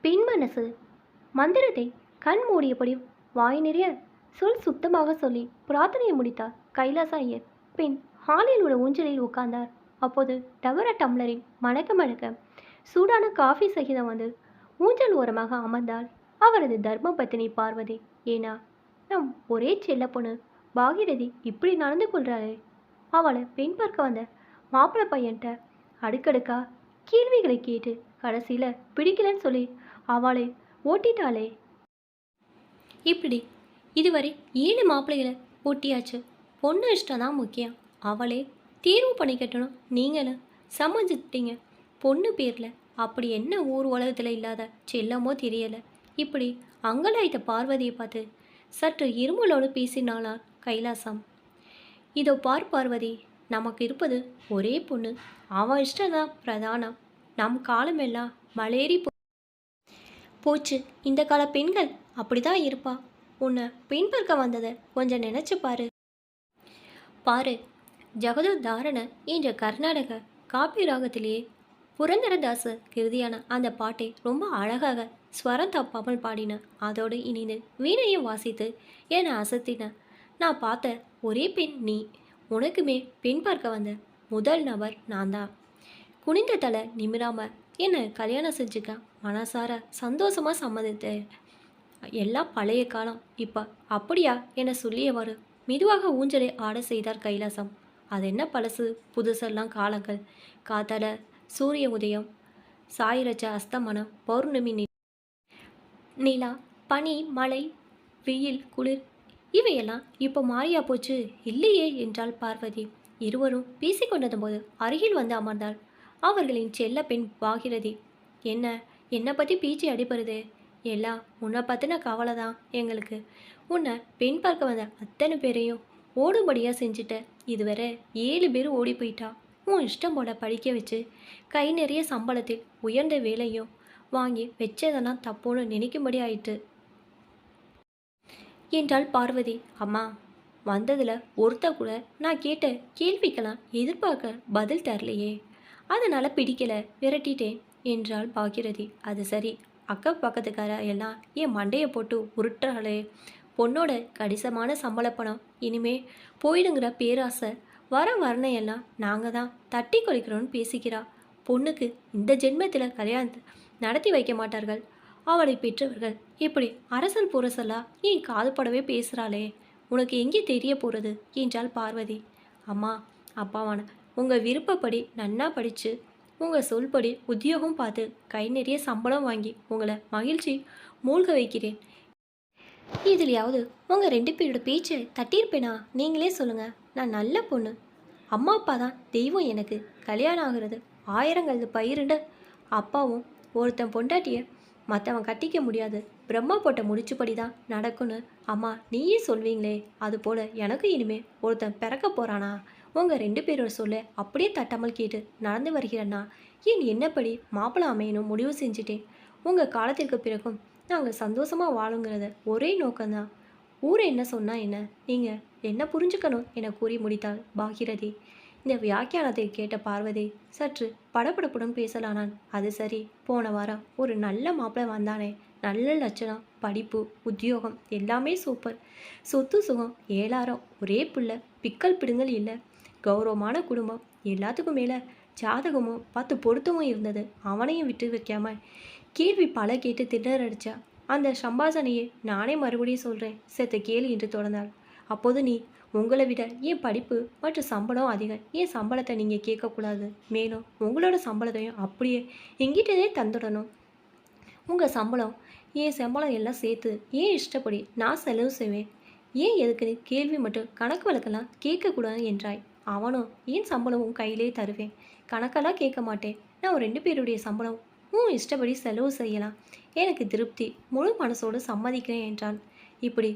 பெண் மனசு மந்திரத்தை கண் மூடியபடி வாய் நிறைய சொல் சுத்தமாக சொல்லி பிரார்த்தனையை முடித்தார் கைலாச ஐயர். பின் ஹாலில் உள்ள ஊஞ்சலில் உட்கார்ந்தார். அப்போது டவர டம்ளரில் மணக்க மணக்க சூடான காஃபி சகிதம் வந்து ஊஞ்சல் ஓரமாக அமர்ந்தாள் அவரது தர்ம பத்தினி பார்வதி. ஏனா நம் ஒரே செல்ல பொண்ணு பாகிரதி இப்படி நடந்து கொள்றாளே. அவளை பெண் பார்க்க வந்த மாப்பிள்ளை பையன்ட்ட அடுக்கடுக்கா கேள்விகளை கேட்டு கடைசியில பிடிக்கலன்னு சொல்லி அவளை ஓட்டிட்டாளே. இப்படி இதுவரை 7 மாப்பிள்ளைகளை ஓட்டியாச்சு. பொண்ணு இஷ்டம் தான் முக்கியம். அவளே தீர்வு பண்ணிக்கட்டணும். நீங்களும் சம்மதிச்சிட்டீங்க. பொண்ணு பேரில் அப்படி என்ன ஊர் உலகத்தில் இல்லாத செல்லமோ தெரியலை. இப்படி அங்கலாய்த்த பார்வதியை பார்த்து சற்று இருமலோடு பேசினாளார் கைலாசம். இதோ பார் பார்வதி, நமக்கு இருப்பது ஒரே பொண்ணு. அவன் இஷ்டம்தான் பிரதானம். நம் காலமெல்லாம் மலேறி போச்சு. இந்த கால பெண்கள் அப்படிதான் இருப்பா. உன்னை பெண் பார்க்க வந்ததை கொஞ்சம் நினைச்சு பாரு. பாரு, ஜகது தாரண என்ற கர்நாடக காப்பி ராகத்திலேயே புரந்தரதாச கிருதியான அந்த பாட்டை ரொம்ப அழகாக ஸ்வரம் தப்பாமல் பாடின. அதோடு இனிந்து வீணையும் வாசித்து என்னை அசத்தின. நான் பார்த்த ஒரே பெண் நீ. உனக்குமே பெண் பார்க்க வந்த முதல் நபர் நான் தான். குனிந்த தலை நிமிராம என்னை கல்யாணம் செஞ்சுக்க மனசார சந்தோஷமாக சம்மதித்தேன். எல்லாம் பழைய காலம். இப்போ அப்படியா என சொல்லியவாறு மெதுவாக ஊஞ்சலை ஆட செய்தார் கைலாசம். அது என்ன பழசு புதுசெல்லாம் காலங்கள். காத்தால சூரிய உதயம், சாயிரச்ச அஸ்தமனம், பௌர்ணமி நிலா, பனி, மழை, வெயில், குளிர் இவையெல்லாம் இப்போ மாறியா போச்சு இல்லையே என்றாள் பார்வதி. இருவரும் பேசிக்கொண்டதும் போது அருகில் வந்து அமர்ந்தாள் அவர்களின் செல்ல பெண் பாகிரதி. என்னை பற்றி பீச்சி அடிப்படுது. எல்லாம் உன்னை பற்றின கவலை தான் எங்களுக்கு. உன்னை பெண் பார்க்க வந்த அத்தனை பேரையும் ஓடும்படியாக செஞ்சுட்ட. இதுவரை 7 பேர் ஓடி போயிட்டா. உன் இஷ்டம் போல படிக்க வச்சு கை நிறைய சம்பளத்தில் உயர்ந்த வேலையும் வாங்கி வச்சதெல்லாம் தப்போன்னு நினைக்கும்படி ஆயிட்டு என்றாள் பார்வதி. அம்மா, வந்ததில் ஒருத்த கூட நான் கேட்ட கேள்விக்கெல்லாம் எதிர்பார்க்க பதில் தரலையே. அதனால் பிடிக்கல, விரட்டிட்டேன் என்றாள் பாகிரதி. அது சரி, அக்கம் பக்கத்துக்கார எல்லாம் என் மண்டையை போட்டு உருட்டுறாளே. பொண்ணோட கணிசமான சம்பள பணம் இனிமே போயிடுங்கிற பேராசை வரணையெல்லாம் நாங்கள் தான் தட்டி கொலைக்கிறோன்னு பேசிக்கிறா. பொண்ணுக்கு இந்த ஜென்மத்தில் கல்யாணத்தை நடத்தி வைக்க மாட்டார்கள். அவளை பெற்றவர்கள் இப்படி அரசல் புரசலா ஏன் காதுபடவே பேசுகிறாளே. உனக்கு எங்கே தெரிய போகிறது என்றாள் பார்வதி. அம்மா, அப்பாவான உங்கள் விருப்பப்படி நன்னா படித்து உங்கள் சொல்படி உத்தியோகம் பார்த்து கை நிறைய சம்பளம் வாங்கி உங்களை மகிழ்ச்சி மூழ்க வைக்கிறேன். இதுலையாவது உங்கள் 2 பேரோட பேச்சை தட்டியிருப்பேனா? நீங்களே சொல்லுங்கள். நான் நல்ல பொண்ணு. அம்மா அப்பா தான் தெய்வம் எனக்கு. கல்யாணம் ஆகிறது ஆயிரங்கள் பயிருண்ட அப்பாவும் ஒருத்தன் பொண்டாட்டியை மற்றவன் கட்டிக்க முடியாது. பிரம்மா போட்ட முடிச்சுப்படி தான் நடக்குன்னு அம்மா நீயே சொல்வீங்களே. அதுபோல் எனக்கு இனிமே ஒருத்தன் பிறக்க போகிறானா? உங்கள் 2 பேரோட சொல்ல அப்படியே தட்டாமல் கேட்டு நடந்து வருகிறேன்னா ஏன் என்னப்படி மாப்பிள்ளை அமையணும் முடிவு செஞ்சுட்டேன். உங்கள் காலத்திற்கு பிறகும் நாங்கள் சந்தோஷமாக வாழுங்கிறத ஒரே நோக்கம்தான். ஊரை என்ன சொன்னால் என்ன, நீங்கள் என்ன புரிஞ்சுக்கணும் என கூறி முடித்தாள் பாகிரதி. இந்த வியாக்கியானத்தை கேட்ட பார்வதி சற்று படபடப்புடன் பேசலானான். அது சரி, போன வாரம் ஒரு நல்ல மாப்பிள்ளை வந்தானே, நல்ல லட்சணம், படிப்பு, உத்தியோகம் எல்லாமே சூப்பர். சொத்து சுகம் ஏலாரம், ஒரே பிள்ளை, பிக்கல் பிடுங்கல் இல்லை, கௌரவமான குடும்பம், எல்லாத்துக்கும் மேலே ஜாதகமும் 10 பொருத்தமும் இருந்தது. அவனையும் விட்டு வைக்காம கேள்வி பல கேட்டு திணறடிச்சா. அந்த சம்பாசனையை நானே மறுபடியும் சொல்கிறேன், செத்த கேள்வி என்று தொடர்ந்தாள். அப்போது நீ உங்களை விட ஏன் படிப்பு மற்றும் சம்பளம் அதிகம், ஏன் சம்பளத்தை நீங்கள் கேட்கக்கூடாது? மேலும் உங்களோட சம்பளத்தையும் அப்படியே எங்கிட்டதே தந்துடணும். உங்கள் சம்பளம் ஏன் சம்பளம் எல்லாம் சேர்த்து ஏன் இஷ்டப்படி நான் செலவு செய்வேன். ஏன் எதுக்குன்னு கேள்வி மட்டும் கணக்கு வழக்கெல்லாம் கேட்கக்கூடாது என்றாய். அவனும் ஏன் சம்பளம் உன் கையிலே தருவேன், கணக்கெல்லாம் கேட்க மாட்டேன். நான் 2 பேருடைய சம்பளம் உன் இஷ்டப்படி செலவு செய்யலாம். எனக்கு திருப்தி, முழு மனசோடு சம்மதிக்கிறேன் என்றான். இப்படி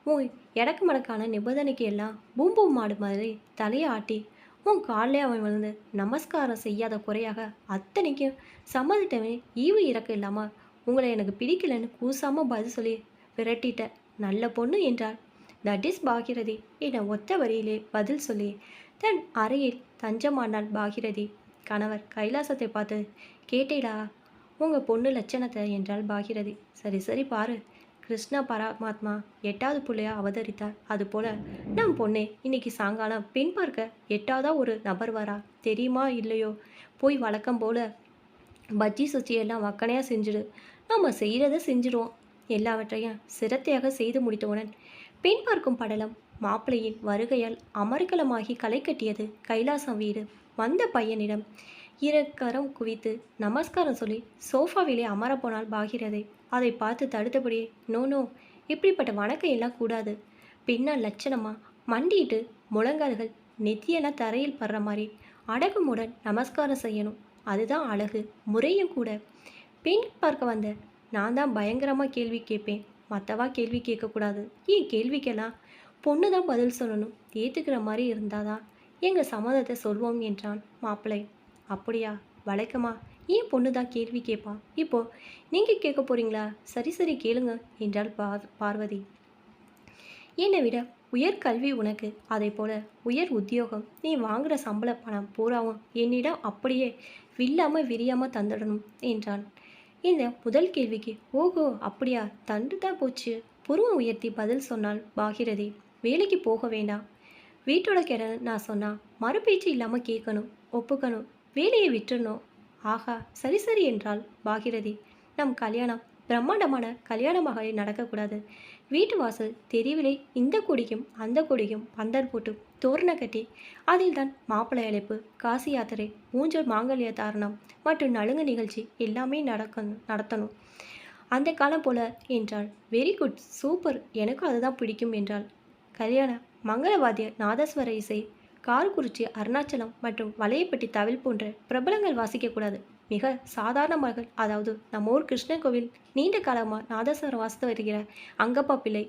உன் எடக்கு மடக்கான நிபந்தனைக்கு எல்லாம் பூம்பூம் மாடு மாதிரி தலையை ஆட்டி உன் காலில் அவன் விழுந்து நமஸ்காரம் செய்யாத குறையாக அத்தனைக்கும் சம்மதித்தவன் ஈவு இறக்க இல்லாமல் உங்களை எனக்கு பிடிக்கலன்னு கூசாமல் பதில் சொல்லி விரட்டிட்ட நல்ல பொண்ணு என்றாள். தட் இஸ் பாகிரதி என ஒத்த வரியிலே பதில் சொல்லி தன் அறையில் தஞ்சமானாள் பாகிரதி. கணவர் கைலாசத்தை பார்த்து, கேட்டேடா, உங்கள் பொண்ணு லட்சணத்தை என்றாள் பாகிரதி. சரி சரி பாரு, கிருஷ்ண பரமாத்மா 8வது புள்ளையா அவதரித்தார். அதுபோல நம் பொண்ணே இன்னைக்கு சாயங்காலம் பெண் பார்க்க 8வதா ஒரு நபர் வரா. தெரியுமா இல்லையோ? போய் வழக்கம் போல பஜ்ஜி சுச்சி எல்லாம் வக்கனையாக செஞ்சுடு. நம்ம செய்கிறத செஞ்சிடுவோம். எல்லாவற்றையும் சிரத்தையாக செய்து முடித்தவுடன் பெண் பார்க்கும் படலம் மாப்பிள்ளையின் வருகையால் அமர்க்கலமாகி களை கட்டியது. கைலாசம் வீடு வந்த பையனிடம் கரம் குவித்து நமஸ்காரம் சொல்லி சோஃபாவிலே அமரப்போனால் பாகிரதை அதை பார்த்து தடுத்தபடியே, நோ நோ, இப்படிப்பட்ட வணக்கம் எல்லாம் கூடாது. பின்னால் லட்சணமா மண்டிட்டு முழங்கால்கள் நெத்தியெல்லாம் தரையில் படுற மாதிரி அடகுமுடன் நமஸ்காரம் செய்யணும். அதுதான் அழகு, முறையும் கூட. பெண் பார்க்க வந்த நான் தான் பயங்கரமாக கேள்வி கேட்பேன். மற்றவா கேள்வி கேட்கக்கூடாது. ஏன் கேள்விக்கெல்லாம் பொண்ணு தான் பதில் சொல்லணும். ஏற்றுக்கிற மாதிரி இருந்தாதான் எங்கள் சம்மதத்தை சொல்வோம் என்றான் மாப்பிள்ளை. அப்படியா? வழக்கமா ஏன் பொண்ணு தான் கேள்வி கேட்பா? இப்போ நீங்கள் கேட்க போறீங்களா? சரி சரி கேளுங்க என்றாள் பார்வதி. என்னை விட உயர் கல்வி உனக்கு, அதே போல உயர் உத்தியோகம். நீ வாங்குகிற சம்பள பணம் பூராவும் என்னிடம் அப்படியே வில்லாமல் விரியாமல் தந்துடணும் என்றான். இந்த முதல் கேள்விக்கு ஓஹோ அப்படியா, தண்டு தான் போச்சு. புருவம் உயர்த்தி பதில் சொன்னால் பாகிரதி. வேலைக்கு போக வேண்டாம், வீட்டோட கிட நான் சொன்னா மறுபேச்சு இல்லாமல் கேட்கணும், ஒப்புக்கணும், வேலையை விட்டுறணும். ஆஹா சரி சரி என்றாள் பாகிரதி. நம் கல்யாணம் பிரம்மாண்டமான கல்யாணமாக நடக்கக்கூடாது. வீட்டு வாசல் தெருவிலே இந்த கொடிக்கும் அந்த கொடிக்கும் பந்தல் போட்டு தோரணை கட்டி அதில் தான் மாப்பிள்ளை அழைப்பு, காசி யாத்திரை, ஊஞ்சல், மாங்கல்ய தாரணம் மற்றும் நலுங்கு நிகழ்ச்சி எல்லாமே நடத்தணும். அந்த காலம் போல என்றாள். வெரி குட், சூப்பர், எனக்கும் அதுதான் பிடிக்கும் என்றாள். கல்யாண மங்களவாத்திய நாதஸ்வர இசை காரக்குறிச்சி, அருணாச்சலம் மற்றும் வளையப்பட்டி தவில் போன்ற பிரபலங்கள் வாசிக்கக்கூடாது. மிக சாதாரணமாக, அதாவது நம்ம ஊர் கிருஷ்ணன் கோவில் நீண்ட காலமாக நாதஸ்வரம் வாசித்து வருகிற அங்கப்பா பிள்ளை,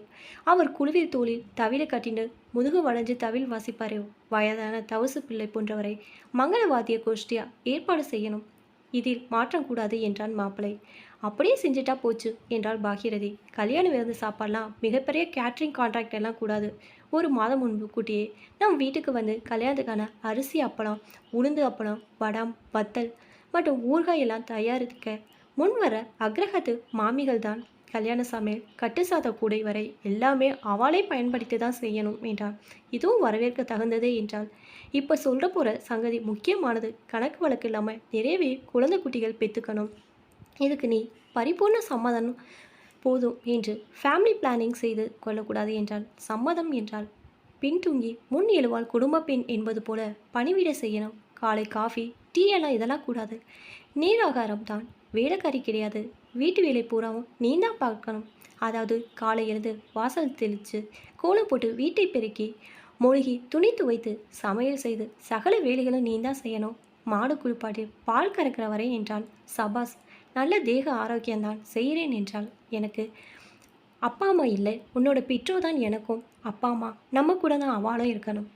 அவர் குழுவில் தோளில் தவிலை கட்டிண்டு முதுகு வளைஞ்சு தவில் வாசிப்பாரே வயதான தவசு பிள்ளை போன்றவரை மங்களவாத்திய கோஷ்டியா ஏற்பாடு செய்யணும். இதில் மாற்றம் கூடாது என்றான் மாப்பிள்ளை. அப்படியே செஞ்சுட்டா போச்சு என்றாள் பாகிரதி. கல்யாண விருந்து சாப்பாடலாம் மிகப்பெரிய கேட்ரிங் கான்ட்ராக்ட் எல்லாம் கூடாது. ஒரு மாதம் முன்பு கூட்டியே நம் வீட்டுக்கு வந்து கல்யாணத்துக்கான அரிசி அப்பளம், உளுந்து அப்பளம், வடம், வத்தல் மற்றும் ஊறுகாய் எல்லாம் தயாரிக்க முன்வர அக்ரஹத்து மாமிகள் தான். கல்யாண சமையல், கட்டு சாத கூடை வரை எல்லாமே அவளை பயன்படுத்தி தான் செய்யணும் என்றான். இதுவும் வரவேற்க தகுந்ததே என்றால். இப்போ சொல்கிற போகிற சங்கதி முக்கியமானது. கணக்கு வழக்கு இல்லாமல் நிறையவே குழந்தை குட்டிகள் பெற்றுக்கணும். இதுக்கு நீ பரிபூர்ண சம்மதம் போதும் என்று ஃபேமிலி பிளானிங் செய்து கொள்ளக்கூடாது என்றால். சம்மதம் என்றால் பின் தூங்கி முன் எழுவாள் குடும்ப பெண் என்பது போல பணிவிடை செய்யணும். காலை காஃபி, டீ எல்லாம் இதெல்லாம் கூடாது. நீராகாரம் தான். வேலைக்காரி கிடையாது. வீட்டு வேலை பூராவும் நீ தான் பார்க்கணும். அதாவது காலை எழுந்து வாசல் தெளித்து கோலம் போட்டு வீட்டை பெருக்கி மொழிகி துணி துவைத்து சமையல் செய்து சகல வேலைகளும் நீ தான் செய்யணும். மாடு குளிப்பாட்டி பால் கறக்கிற வரை என்றால். சபாஸ், நல்ல தேக ஆரோக்கியம்தான், செய்கிறேன் என்றால். எனக்கு அப்பா அம்மா இல்லை, உன்னோட பெற்றோர் தான் எனக்கும் அப்பா அம்மா. நம்ம கூட தான் அவளும் இருக்கணும்,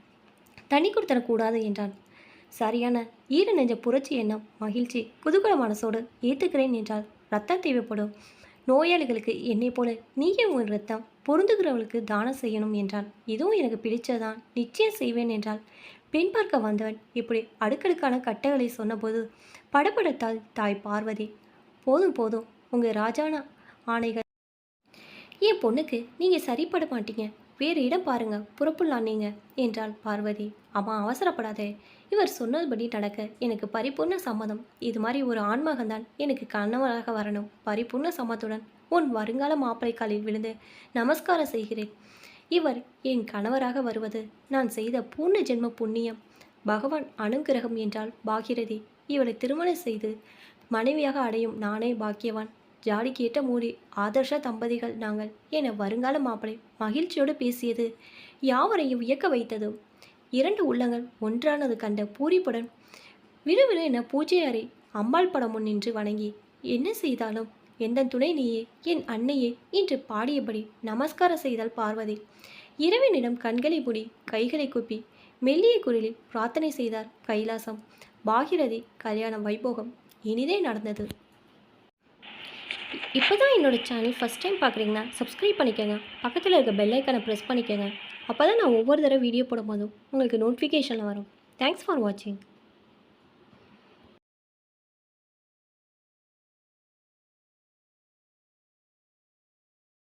தனி கொடுத்தரக்கூடாது என்றான். சரியான ஈர நெஞ்ச புரட்சி எண்ணம், மகிழ்ச்சி, குதூகல மனசோடு ஏற்றுக்கிறேன் என்றால். ரத்தம் தேவைப்படும் நோயாளிகளுக்கு என்னை போல நீயே உன் ரத்தம் பொருந்துகிறவளுக்கு தானம் செய்யணும் என்றான். இதுவும் எனக்கு பிடிச்சதான், நிச்சயம் செய்வேன் என்றால். பெண் பார்க்க வந்தவன் இப்படி அடுக்கடுக்கான கட்டைகளை சொன்னபோது படபடத்தால் தாய் பார்வதி. போதும் போதும், உங்கள் ராஜான ஆணைகள் என் பொண்ணுக்கு நீங்கள் சரிப்பட மாட்டீங்க, வேறு இடம் பாருங்க, புறப்புலாம் நீங்கள் என்றாள் பார்வதி. அம்மா அவசரப்படாதே, இவர் சொன்னபடி நடக்க எனக்கு பரிபூர்ண சம்மதம். இது மாதிரி ஒரு ஆண்மகன்தான் எனக்கு கணவராக வரணும். பரிபூர்ண சம்மத்துடன் உன் வருங்கால மாப்பிள்ளை காலில் விழுந்து நமஸ்காரம் செய்கிறேன். இவர் என் கணவராக வருவது நான் செய்த பூர்ண ஜென்ம புண்ணியம், பகவான் அனுகிரகம் என்றால் பாகிரதி. இவளை திருமணம் செய்து மனைவியாக அடையும் நானே பாக்கியவான். ஜாடி கேட்ட மூடி ஆதர்ஷ தம்பதிகள் நாங்கள் என வருங்கால மாப்பிளை மகிழ்ச்சியோடு பேசியது யாவரையும் வியக்க வைத்தது. 2 உள்ளங்கள் ஒன்றானது கண்ட பூரிப்புடன் விறுவிறு என பூஜை அறை அம்பாள் படம் முன் நின்று வணங்கி, என்ன செய்தாலும் எந்த துணை நீயே, என் அன்னையே என்று பாடியபடி நமஸ்காரம் செய்தாள் பார்வதி. இரவினிடம் கண்களை மூடி கைகளை கூப்பி மெல்லிய குரலில் பிரார்த்தனை செய்தார் கைலாசம். பாகிரதி கல்யாண வைபோகம் இனிதே நடந்தது. இப்போ தான் என்னோடய சேனல் ஃபஸ்ட் டைம் பார்க்குறீங்கன்னா சப்ஸ்கிரைப் பண்ணிக்கோங்க. பக்கத்தில் இருக்க பெல் ஐக்கானை ப்ரெஸ் பண்ணிக்கோங்க. அப்போ தான் நான் ஒவ்வொரு தடவை வீடியோ போடும்போதும் உங்களுக்கு நோட்டிஃபிகேஷனில் வரும். தேங்க்ஸ் ஃபார் வாட்சிங்.